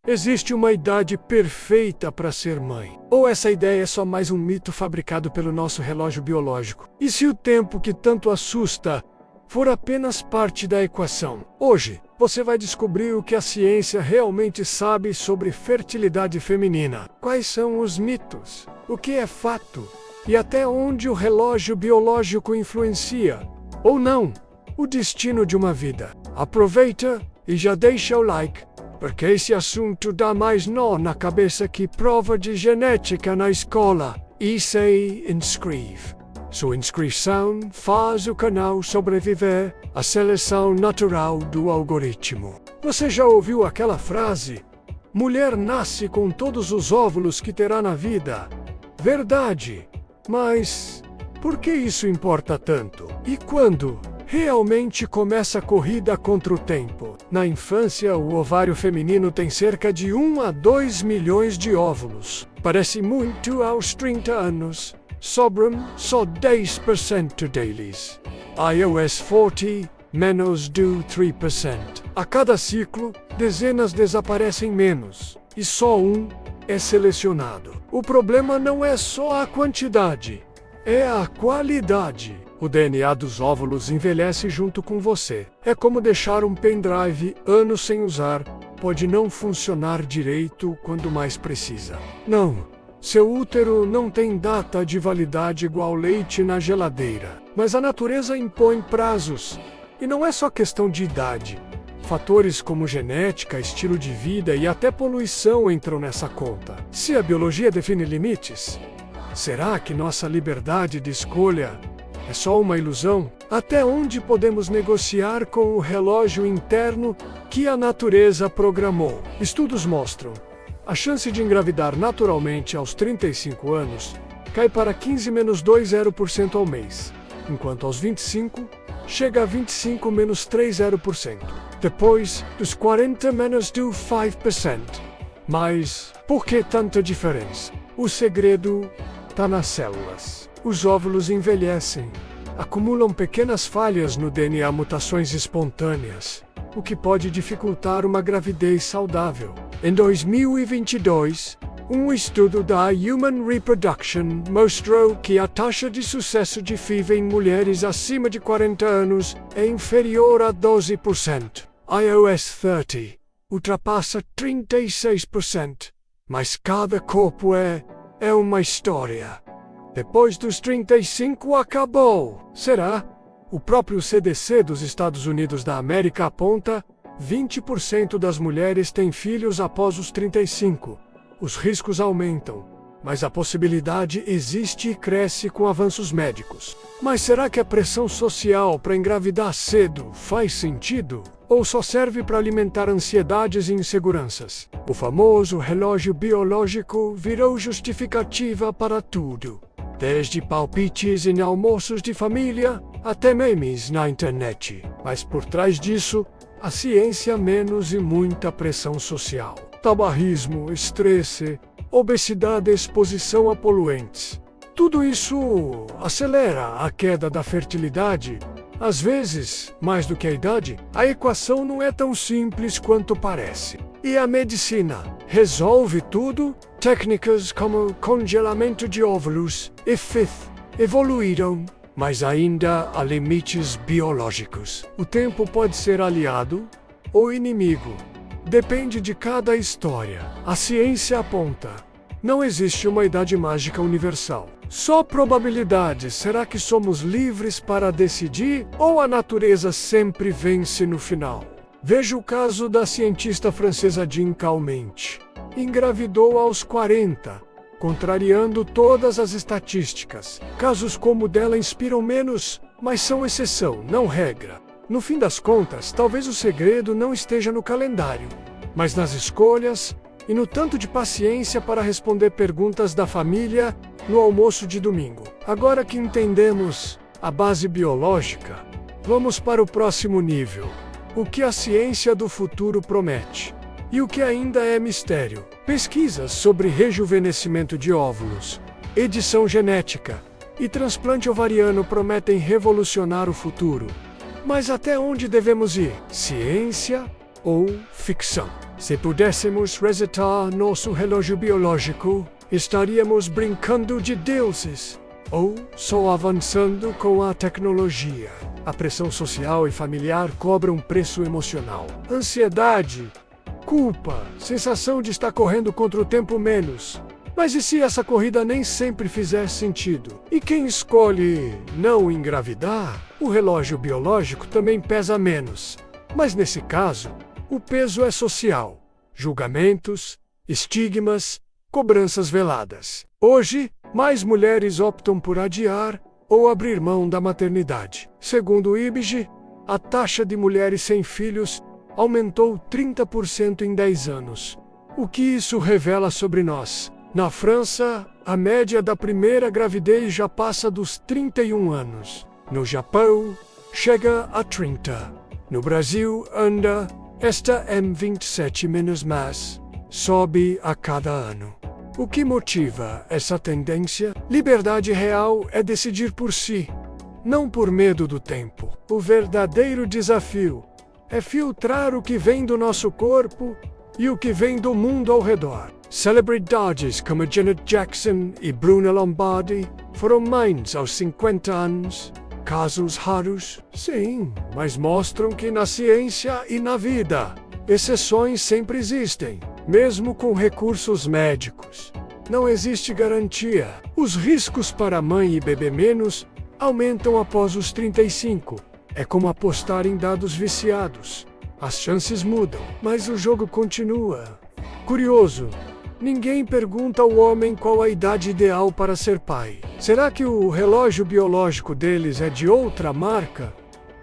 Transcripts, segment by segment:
existe uma idade perfeita para ser mãe. Ou essa ideia é só mais um mito fabricado pelo nosso relógio biológico? E se o tempo que tanto assusta for apenas parte da equação? Hoje, você vai descobrir o que a ciência realmente sabe sobre fertilidade feminina. Quais são os mitos? O que é fato? E até onde o relógio biológico influencia, ou não, o destino de uma vida. Aproveita e já deixa o like, porque esse assunto dá mais nó na cabeça que prova de genética na escola. E se inscreve. Sua inscrição faz o canal sobreviver à seleção natural do algoritmo. Você já ouviu aquela frase? Mulher nasce com todos os óvulos que terá na vida. Verdade. Mas por que isso importa tanto? E quando realmente começa a corrida contra o tempo? Na infância, o ovário feminino tem cerca de 1 a 2 milhões de óvulos. Parece muito aos 30 anos. Sobram só 10% deles. iOS 40, menos do 3%. A cada ciclo, dezenas desaparecem menos, e só um é selecionado. O problema não é só a quantidade, é a qualidade. O DNA dos óvulos envelhece junto com você. É como deixar um pendrive anos sem usar. Pode não funcionar direito quando mais precisa. Não. Seu útero não tem data de validade igual leite na geladeira. Mas a natureza impõe prazos. E não é só questão de idade. Fatores como genética, estilo de vida e até poluição entram nessa conta. Se a biologia define limites, será que nossa liberdade de escolha é só uma ilusão? Até onde podemos negociar com o relógio interno que a natureza programou? Estudos mostram: a chance de engravidar naturalmente aos 35 anos cai para 15-20% ao mês, enquanto aos 25 chega a 25-30%. Depois dos 40-5%. Mas por que tanta diferença? O segredo está nas células. Os óvulos envelhecem, acumulam pequenas falhas no DNA, mutações espontâneas, o que pode dificultar uma gravidez saudável. Em 2022, um estudo da Human Reproduction mostrou que a taxa de sucesso de FIV em mulheres acima de 40 anos é inferior a 12%. iOS 30 ultrapassa 36%. Mas cada corpo é uma história. Depois dos 35 acabou. Será? O próprio CDC dos Estados Unidos da América aponta 20% das mulheres têm filhos após os 35. Os riscos aumentam, mas a possibilidade existe e cresce com avanços médicos. Mas será que a pressão social para engravidar cedo faz sentido? Ou só serve para alimentar ansiedades e inseguranças? O famoso relógio biológico virou justificativa para tudo. Desde palpites em almoços de família até memes na internet. Mas por trás disso, a ciência menos e muita pressão social. Tabagismo, estresse, obesidade e exposição a poluentes. Tudo isso acelera a queda da fertilidade. Às vezes, mais do que a idade, a equação não é tão simples quanto parece. E a medicina resolve tudo? Técnicas como congelamento de óvulos e FIV evoluíram, mas ainda há limites biológicos. O tempo pode ser aliado ou inimigo. Depende de cada história. A ciência aponta: não existe uma idade mágica universal. Só probabilidades. Será que somos livres para decidir ou a natureza sempre vence no final? Veja o caso da cientista francesa Jeanne Calment. Engravidou aos 40, contrariando todas as estatísticas. Casos como o dela inspiram menos, mas são exceção, não regra. No fim das contas, talvez o segredo não esteja no calendário, mas nas escolhas e no tanto de paciência para responder perguntas da família no almoço de domingo. Agora que entendemos a base biológica, vamos para o próximo nível. O que a ciência do futuro promete e o que ainda é mistério. Pesquisas sobre rejuvenescimento de óvulos, edição genética e transplante ovariano prometem revolucionar o futuro. Mas até onde devemos ir? Ciência ou ficção? Se pudéssemos resetar nosso relógio biológico, estaríamos brincando de deuses, ou só avançando com a tecnologia. A pressão social e familiar cobra um preço emocional. Ansiedade, culpa, sensação de estar correndo contra o tempo menos. Mas e se essa corrida nem sempre fizer sentido? E quem escolhe não engravidar, o relógio biológico também pesa menos. Mas nesse caso, o peso é social. Julgamentos, estigmas, cobranças veladas. Hoje, mais mulheres optam por adiar ou abrir mão da maternidade. Segundo o IBGE, a taxa de mulheres sem filhos aumentou 30% em 10 anos. O que isso revela sobre nós? Na França, a média da primeira gravidez já passa dos 31 anos. No Japão, chega a 30. No Brasil, anda esta M27 menos mais. Sobe a cada ano. O que motiva essa tendência? Liberdade real é decidir por si, não por medo do tempo. O verdadeiro desafio é filtrar o que vem do nosso corpo e o que vem do mundo ao redor. Celebridades como Janet Jackson e Bruna Lombardi foram mães aos 50 anos. Casos raros, sim, mas mostram que na ciência e na vida, exceções sempre existem, mesmo com recursos médicos. Não existe garantia. Os riscos para mãe e bebê menos aumentam após os 35. É como apostar em dados viciados. As chances mudam, mas o jogo continua. Curioso, ninguém pergunta ao homem qual a idade ideal para ser pai. Será que o relógio biológico deles é de outra marca?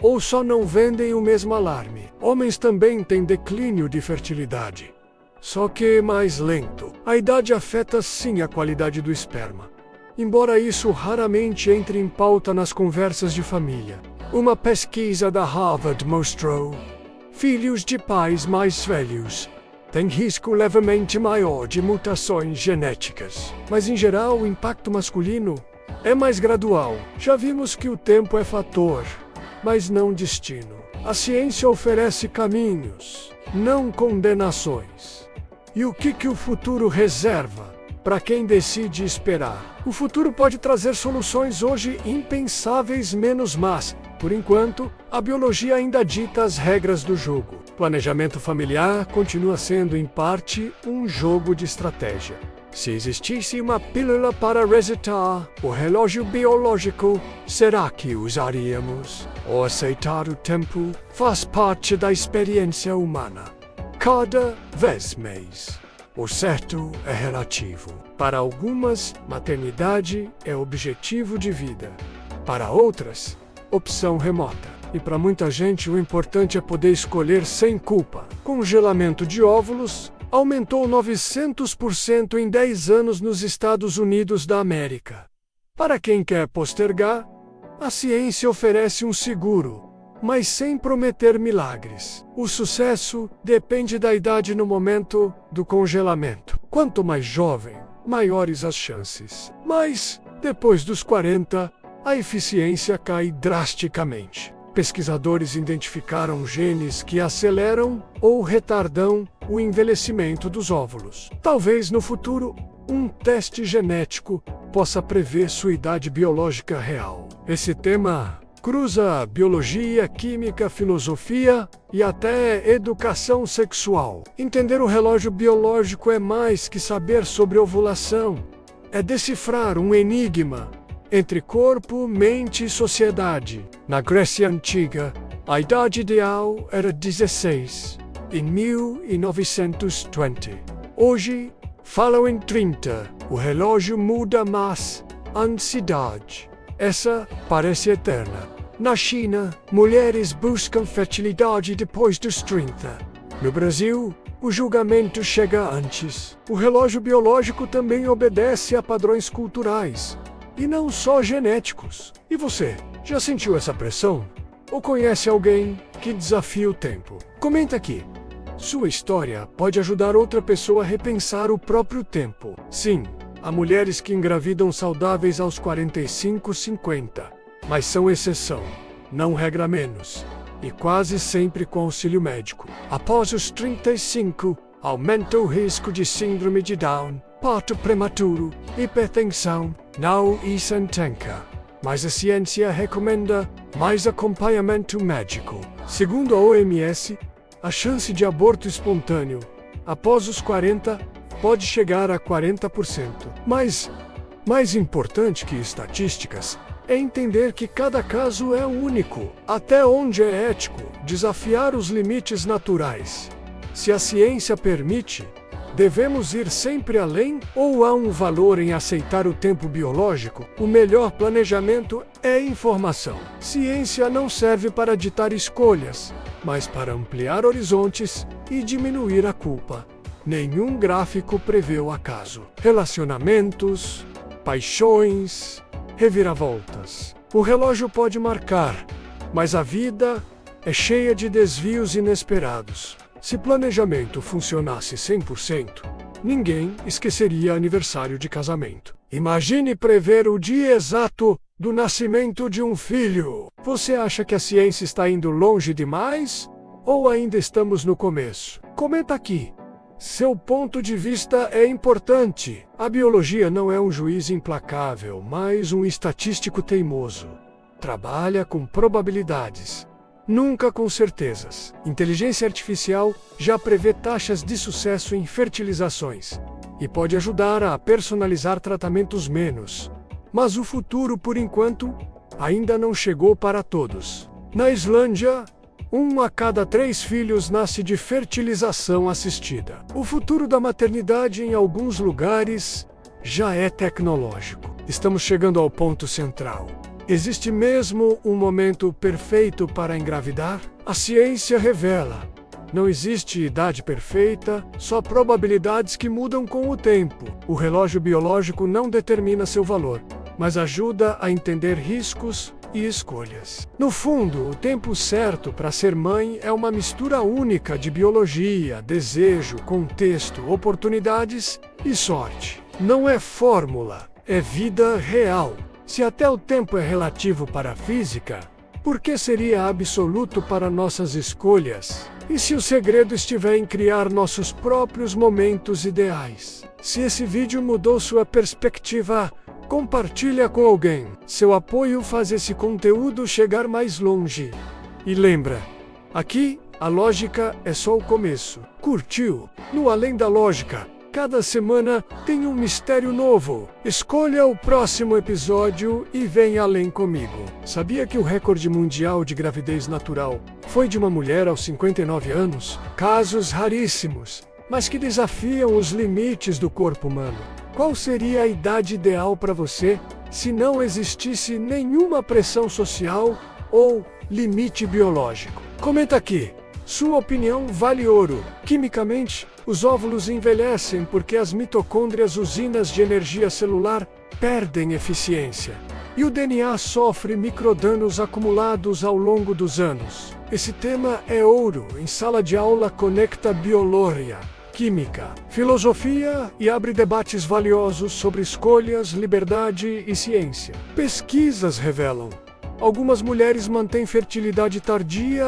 Ou só não vendem o mesmo alarme? Homens também têm declínio de fertilidade, só que mais lento. A idade afeta sim a qualidade do esperma, embora isso raramente entre em pauta nas conversas de família. Uma pesquisa da Harvard mostrou: filhos de pais mais velhos têm risco levemente maior de mutações genéticas. Mas em geral o impacto masculino é mais gradual. Já vimos que o tempo é fator, mas não destino. A ciência oferece caminhos, não condenações. E o que o futuro reserva para quem decide esperar? O futuro pode trazer soluções hoje impensáveis menos más. Por enquanto, a biologia ainda dita as regras do jogo. Planejamento familiar continua sendo, em parte, um jogo de estratégia. Se existisse uma pílula para resetar o relógio biológico, será que usaríamos? Ou aceitar o tempo faz parte da experiência humana. Cada vez mais. O certo é relativo. Para algumas, maternidade é objetivo de vida. Para outras, opção remota. E para muita gente, o importante é poder escolher sem culpa. Congelamento de óvulos aumentou 900% em 10 anos nos Estados Unidos da América. Para quem quer postergar, a ciência oferece um seguro, mas sem prometer milagres. O sucesso depende da idade no momento do congelamento. Quanto mais jovem, maiores as chances. Mas, depois dos 40, a eficiência cai drasticamente. Pesquisadores identificaram genes que aceleram ou retardam o envelhecimento dos óvulos. Talvez no futuro, um teste genético possa prever sua idade biológica real. Esse tema cruza biologia, química, filosofia e até educação sexual. Entender o relógio biológico é mais que saber sobre ovulação. É decifrar um enigma entre corpo, mente e sociedade. Na Grécia Antiga, a idade ideal era 16, em 1920. Hoje, falam em 30. O relógio muda, mas a ansiedade, essa parece eterna. Na China, mulheres buscam fertilidade depois dos 30. No Brasil, o julgamento chega antes. O relógio biológico também obedece a padrões culturais, e não só genéticos. E você, já sentiu essa pressão? Ou conhece alguém que desafia o tempo? Comenta aqui. Sua história pode ajudar outra pessoa a repensar o próprio tempo. Sim, há mulheres que engravidam saudáveis aos 45, 50, mas são exceção, não regra menos, e quase sempre com auxílio médico. Após os 35, aumenta o risco de síndrome de Down, parto prematuro, hipertensão, não isso encrenca. Mas a ciência recomenda mais acompanhamento médico. Segundo a OMS, a chance de aborto espontâneo após os 40 pode chegar a 40%. Mas, mais importante que estatísticas, é entender que cada caso é único, até onde é ético desafiar os limites naturais. Se a ciência permite, devemos ir sempre além ou há um valor em aceitar o tempo biológico? O melhor planejamento é informação. Ciência não serve para ditar escolhas, mas para ampliar horizontes e diminuir a culpa. Nenhum gráfico prevê o acaso. Relacionamentos, paixões, reviravoltas. O relógio pode marcar, mas a vida é cheia de desvios inesperados. Se planejamento funcionasse 100%, ninguém esqueceria aniversário de casamento. Imagine prever o dia exato do nascimento de um filho. Você acha que a ciência está indo longe demais? Ou ainda estamos no começo? Comenta aqui. Seu ponto de vista é importante. A biologia não é um juiz implacável, mas um estatístico teimoso. Trabalha com probabilidades, nunca com certezas. Inteligência artificial já prevê taxas de sucesso em fertilizações e pode ajudar a personalizar tratamentos menos. Mas o futuro, por enquanto, ainda não chegou para todos. Na Islândia, 1 a cada 3 filhos nasce de fertilização assistida. O futuro da maternidade em alguns lugares já é tecnológico. Estamos chegando ao ponto central. Existe mesmo um momento perfeito para engravidar? A ciência revela. Não existe idade perfeita, só probabilidades que mudam com o tempo. O relógio biológico não determina seu valor, mas ajuda a entender riscos e escolhas. No fundo, o tempo certo para ser mãe é uma mistura única de biologia, desejo, contexto, oportunidades e sorte. Não é fórmula, é vida real. Se até o tempo é relativo para a física, por que seria absoluto para nossas escolhas? E se o segredo estiver em criar nossos próprios momentos ideais? Se esse vídeo mudou sua perspectiva, compartilha com alguém. Seu apoio faz esse conteúdo chegar mais longe. E lembra, aqui a lógica é só o começo. Curtiu? No Além da Lógica, cada semana tem um mistério novo. Escolha o próximo episódio e vem além comigo. Sabia que o recorde mundial de gravidez natural foi de uma mulher aos 59 anos? Casos raríssimos, mas que desafiam os limites do corpo humano. Qual seria a idade ideal para você se não existisse nenhuma pressão social ou limite biológico? Comenta aqui. Sua opinião vale ouro. Quimicamente, os óvulos envelhecem porque as mitocôndrias, usinas de energia celular, perdem eficiência. E o DNA sofre microdanos acumulados ao longo dos anos. Esse tema é ouro em sala de aula Conecta Biologia. Química, filosofia e abre debates valiosos sobre escolhas, liberdade e ciência. Pesquisas revelam: algumas mulheres mantêm fertilidade tardia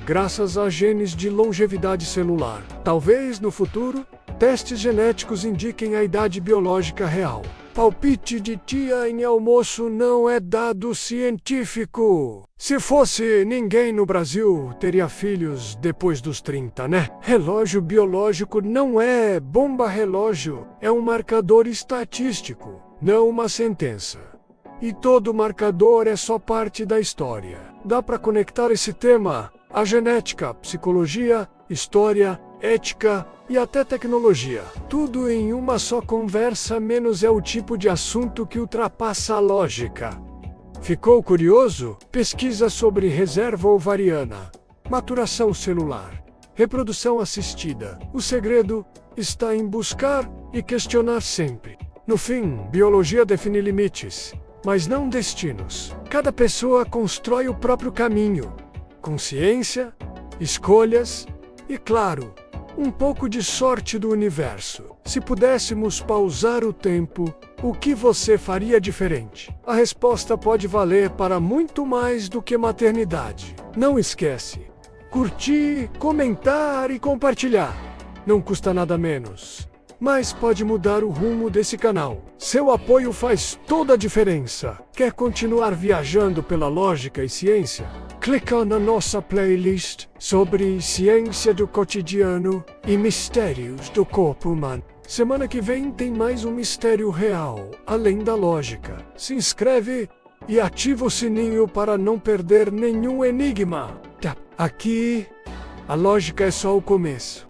graças a genes de longevidade celular. Talvez, no futuro, testes genéticos indiquem a idade biológica real. Palpite de tia em almoço não é dado científico. Se fosse ninguém no Brasil, teria filhos depois dos 30, né? Relógio biológico não é bomba relógio, é um marcador estatístico, não uma sentença. E todo marcador é só parte da história. Dá para conectar esse tema à genética, psicologia, história, ética e até tecnologia. Tudo em uma só conversa, menos é o tipo de assunto que ultrapassa a lógica. Ficou curioso? Pesquisa sobre reserva ovariana, maturação celular, reprodução assistida. O segredo está em buscar e questionar sempre. No fim, biologia define limites, mas não destinos. Cada pessoa constrói o próprio caminho, consciência, escolhas e, claro, um pouco de sorte do universo. Se pudéssemos pausar o tempo, o que você faria diferente? A resposta pode valer para muito mais do que maternidade. Não esquece: curtir, comentar e compartilhar. Não custa nada menos, mas pode mudar o rumo desse canal. Seu apoio faz toda a diferença. Quer continuar viajando pela lógica e ciência? Clica na nossa playlist sobre ciência do cotidiano e mistérios do corpo humano. Semana que vem tem mais um mistério real, além da lógica. Se inscreve e ativa o sininho para não perder nenhum enigma. Aqui, a lógica é só o começo.